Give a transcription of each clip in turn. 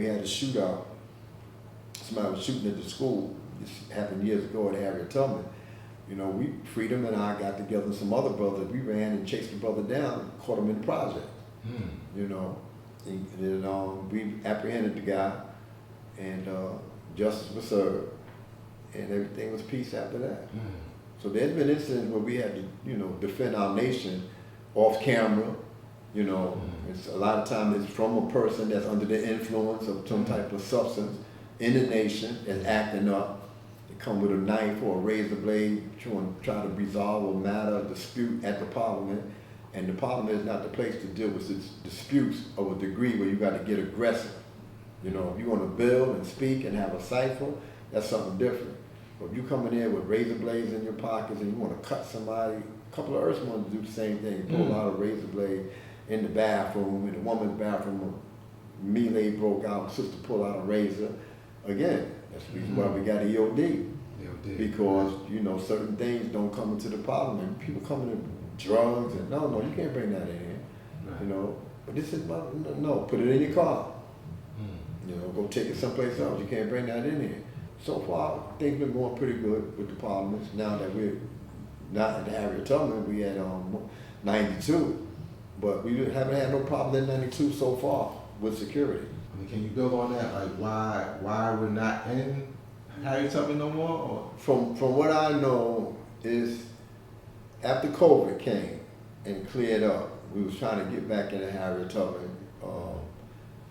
had a shootout. Somebody was shooting at the school. This happened years ago at Harriet Tubman. Freedom and I got together and some other brothers. We ran and chased the brother down and caught him in the project. And we apprehended the guy, and justice was served, and everything was peace after that. So there's been incidents where we had to, defend our nation off camera. It's a lot of times it's from a person that's under the influence of some type of substance in the nation and acting up. They come with a knife or a razor blade, try to resolve a matter, a dispute at the parliament. And the parliament is not the place to deal with disputes of a degree where you got to get aggressive. If you want to build and speak and have a cipher, that's something different. But if you come in there with razor blades in your pockets and you want to cut somebody, a couple of Earths want to do the same thing. Pull out a razor blade in the bathroom, in the woman's bathroom, a melee broke out, sister pulled out a razor. Again, that's the reason why we got EOD. Because, certain things don't come into the parliament. People come in with drugs and no, you can't bring that in here. But this is, no, put it in your car. Go take it someplace else. You can't bring that in here. So far, things been going pretty good with the parliaments. Now that we're not at Harriet Tubman, we had 92. But we haven't had no problem in 92 so far with security. Can you build on that? Like why we're not in Harriet Tubman no more? Or? From what I know is after COVID came and cleared up, we was trying to get back into Harriet Tubman.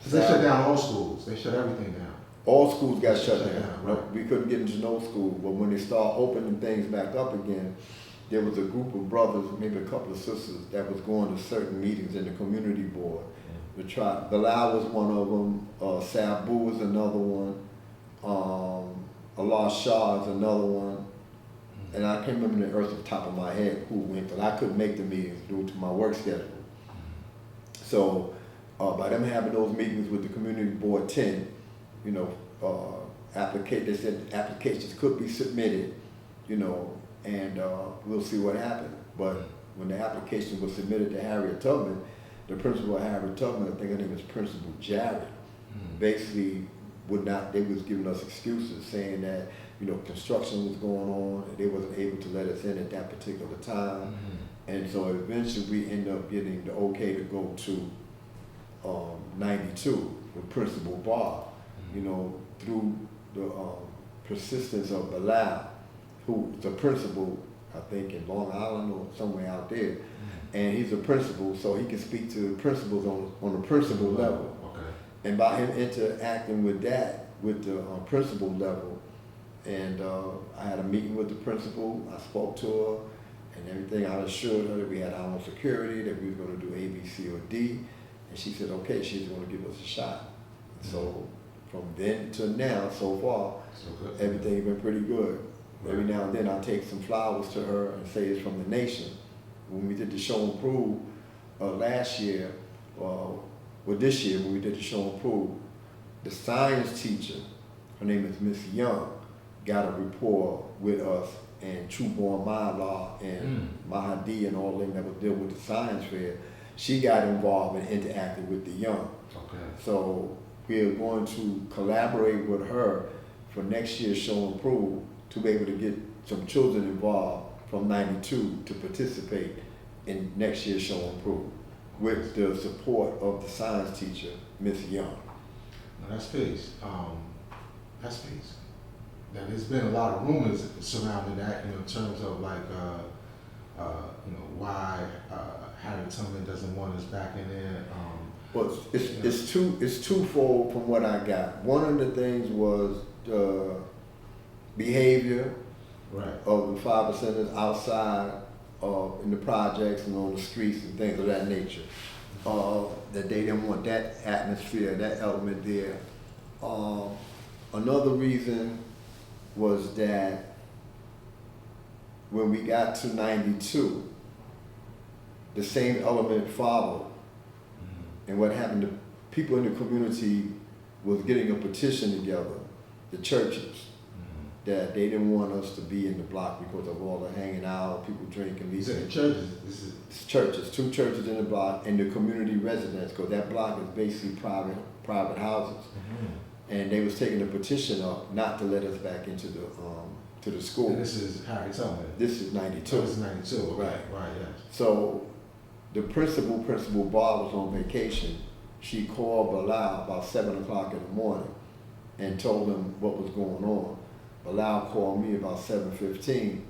They shut down all schools. They shut everything down. All schools got shut down. Right. We couldn't get into no school. But when they start opening things back up again, there was a group of brothers, maybe a couple of sisters, that was going to certain meetings in the community board. Bilal was one of them, Sabu was another one, Allah Shah is another one, and I can't remember the earth off the top of my head who went, but I couldn't make the meetings due to my work schedule. So by them having those meetings with the community board 10, they said applications could be submitted, and we'll see what happens. But when the application was submitted to Harriet Tubman, the principal of Harriet Tubman, I think her name is Principal Jarrett, basically they was giving us excuses saying that, construction was going on and they wasn't able to let us in at that particular time. And so eventually we ended up getting the okay to go to 92 with Principal Barr, through the persistence of Bilal, who's the principal, I think, in Long Island or somewhere out there. And he's a principal, so he can speak to principals on a principal level. Okay. And by him interacting with that, with the principal level, and I had a meeting with the principal, I spoke to her, and everything. I assured her that we had our own security, that we were going to do A, B, C, or D, and she said, okay, she's going to give us a shot. So from then to now, so far, everything's been pretty good. Every now and then I take some flowers to her and say it's from the nation. When we did the show and prove last year, this year when we did the show and prove, the science teacher, her name is Miss Young, got a rapport with us, and Trueborn Mylaw and Mahadi and all them that was dealing with the science fair, she got involved and interacted with the young. Okay. So we are going to collaborate with her for next year's show and prove to be able to get some children involved from 92 to participate in next year's show and prove with the support of the science teacher, Miss Young. Now that's peace. That's peace. Now there's been a lot of rumors surrounding that, in terms of like, why Harriet Tubman doesn't want us back in there. Well, it's twofold from what I got. One of the things was the behavior of the 5%ers outside in the projects and on the streets and things of that nature. That they didn't want that atmosphere, that element there. Another reason was that when we got to 92, the same element followed. And what happened, the people in the community was getting a petition together, the churches, that they didn't want us to be in the block because of all the hanging out, people drinking. You said the churches. This is It's churches, 2 churches in the block, and the community residents, because that block is basically private houses. And they was taking a petition up not to let us back into the to the school. And this is Harriet Tubman. This is 92. So this is 92. Okay. Right. Right. Yes. So the principal Bob was on vacation. She called Bilal about 7 o'clock in the morning and told him what was going on. Bilal called me about 7:15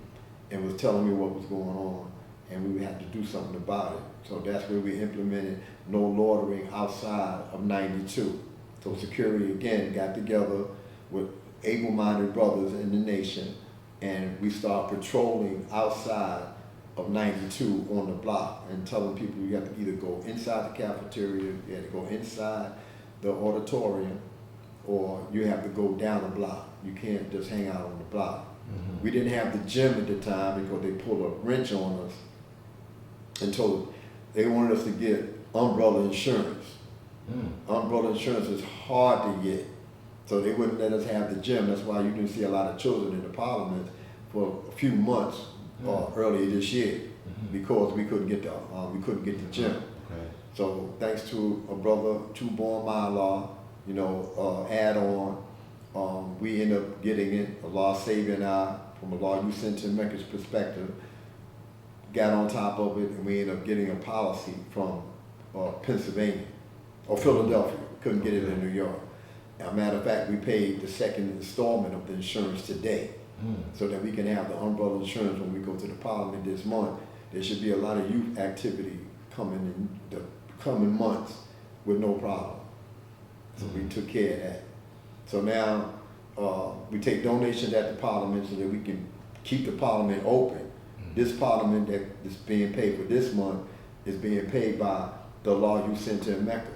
and was telling me what was going on, and we had to do something about it. So that's where we implemented no loitering outside of 92. So security again got together with able-minded brothers in the nation, and we started patrolling outside of 92 on the block and telling people you have to either go inside the cafeteria, you have to go inside the auditorium, or you have to go down the block. You can't just hang out on the block. We didn't have the gym at the time because they pulled a wrench on us and told they wanted us to get umbrella insurance. Umbrella insurance is hard to get, so they wouldn't let us have the gym. That's why you didn't see a lot of children in the parliament for a few months earlier this year because we couldn't get the gym. Okay. So thanks to a brother, two-born my-law, add-on, we end up getting it. Allah Savior and I, from a law youth center in Mecca's perspective, got on top of it, and we ended up getting a policy from Pennsylvania or Philadelphia. Couldn't get it in New York. As a matter of fact, we paid the second installment of the insurance today, so that we can have the umbrella insurance when we go to the parliament this month. There should be a lot of youth activity coming in the coming months with no problem. So we took care of that. So now we take donations at the parliament so that we can keep the parliament open. This parliament that is being paid for this month is being paid by the Law Youth Center in Mecca.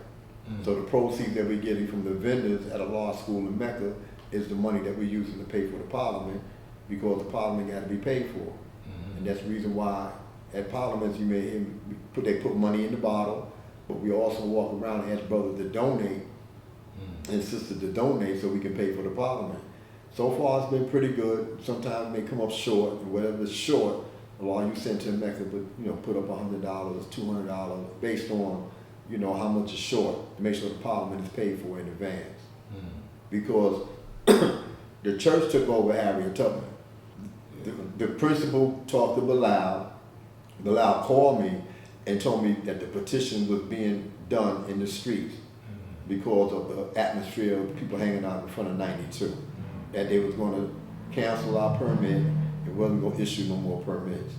So the proceeds that we're getting from the vendors at a law school in Mecca is the money that we're using to pay for the parliament, because the parliament got to be paid for. And that's the reason why at parliaments they put money in the bottle, but we also walk around and ask brothers to donate and sisters to donate so we can pay for the parliament. So far it's been pretty good. Sometimes it may come up short, and whatever is short, the Law Youth Center in Mecca put up $100, $200 based on how much is short to make sure the parliament is paid for in advance. Because the church took over Harriet Tubman. The principal talked to Bilal. Bilal called me and told me that the petition was being done in the streets because of the atmosphere of people hanging out in front of 92. That they was going to cancel our permit and wasn't going to issue no more permits.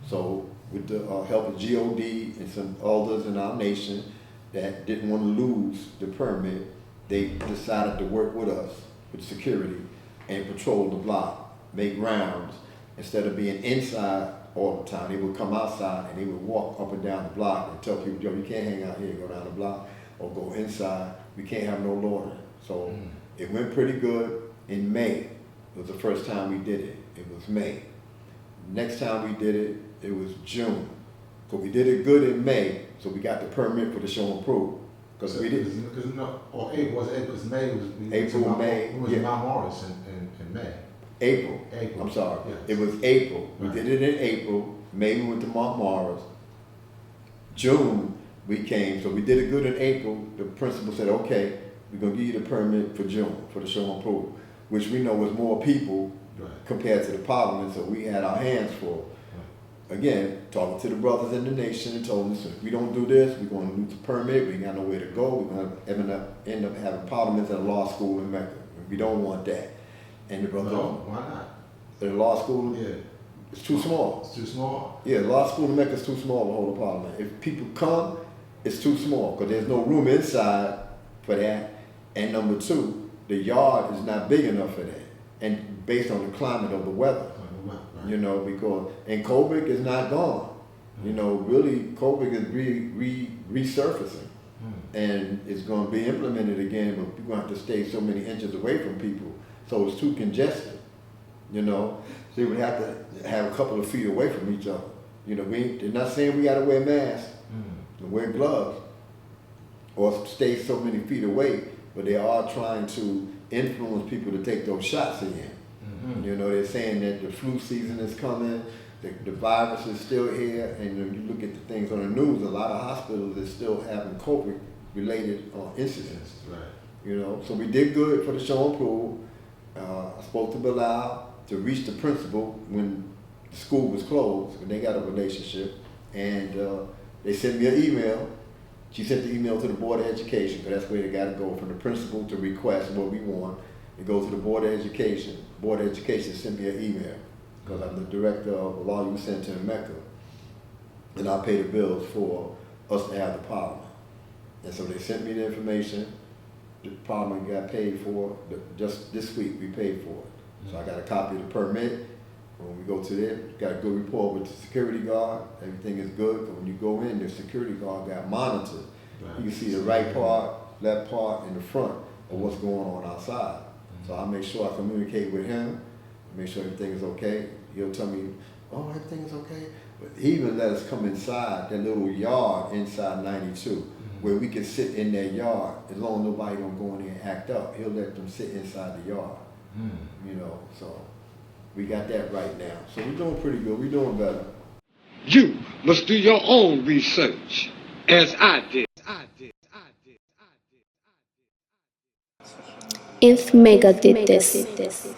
So with the help of GOD and some elders in our nation that didn't want to lose the permit, they decided to work with us, with security, and patrol the block, make rounds. Instead of being inside all the time, they would come outside and they would walk up and down the block and tell people, yo, you can't hang out here, go down the block, or go inside. We can't have no loitering. So it went pretty good in May. It was the first time we did it. It was May. Next time we did it, it was June. So we did it good in May, so we got the permit for the show and prove. Because we did. Or April, was April, because May was. April, May. It was Mount Morris in May. April. I'm sorry. Yes. It was April. We did it in April. May we went to Mount Morris. June we came, so we did it good in April. The principal said, okay, we're going to give you the permit for June for the show and prove, which we know was more people compared to the parliament, so we had our hands full. Again, talking to the brothers in the nation and told them, listen, if we don't do this, we're going to lose the permit, we ain't got nowhere to go, we're going to end up having parliaments at a law school in Mecca. We don't want that. And the brothers, no, why not? The law school, it's too small. It's too small? Yeah, the law school in Mecca is too small to hold a parliament. If people come, it's too small because there's no room inside for that. And number two, the yard is not big enough for that. And based on the climate of the weather. Because, and COVID is not gone. Really, COVID is resurfacing. And it's going to be implemented again, but we're going to have to stay so many inches away from people. So it's too congested, So we would have to have a couple of feet away from each other. They're not saying we got to wear masks and wear gloves or stay so many feet away, but they are trying to influence people to take those shots again. You know, they're saying that the flu season is coming, the virus is still here, and when you look at the things on the news, a lot of hospitals are still having COVID-related incidents. Right. You know, so we did good for the show and prove. I spoke to Bilal to reach the principal when the school was closed, when they got a relationship, and they sent me an email. She sent the email to the Board of Education, because that's where they got to go, from the principal to request what we want. It goes to the Board of Education. Board of Education sent me an email, because I'm the director of a Law Youth Center in Mecca, and I pay the bills for us to have the parliament. And so they sent me the information. The parliament got paid for. Just this week we paid for it. So I got a copy of the permit. When we go to there, got a good report with the security guard. Everything is good. But when you go in, the security guard got monitors. Right. You can see the right part, left part, and the front of what's going on outside. So I make sure I communicate with him, make sure everything is okay. He'll tell me, oh, everything is okay. But he even let us come inside that little yard inside 92, where we can sit in that yard. As long as nobody don't go in there and act up, he'll let them sit inside the yard. You know, so we got that right now. So we're doing pretty good. We're doing better. You must do your own research, as I did. If Mecca did this.